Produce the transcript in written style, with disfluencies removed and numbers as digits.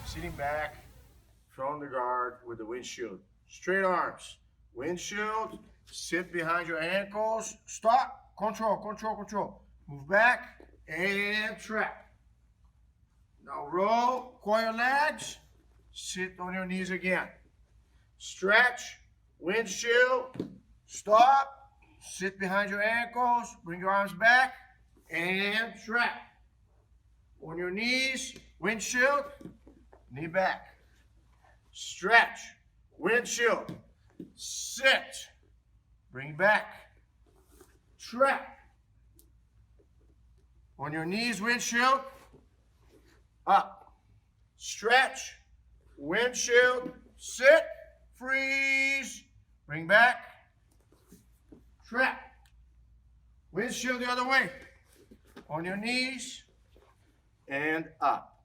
sitting back from the guard with the windshield. Straight arms. Windshield. Sit behind your ankles. Stop. Control, control, control. Move back and trap. Now roll. Coil your legs. Sit on your knees again. Stretch. Windshield. Stop. Sit behind your ankles. Bring your arms back and trap. On your knees. Windshield. Knee back. Stretch. Windshield. Sit. Bring back. Trap. On your knees, windshield. Up. Stretch. Windshield. Sit. Freeze. Bring back. Trap. Windshield the other way. On your knees. And up.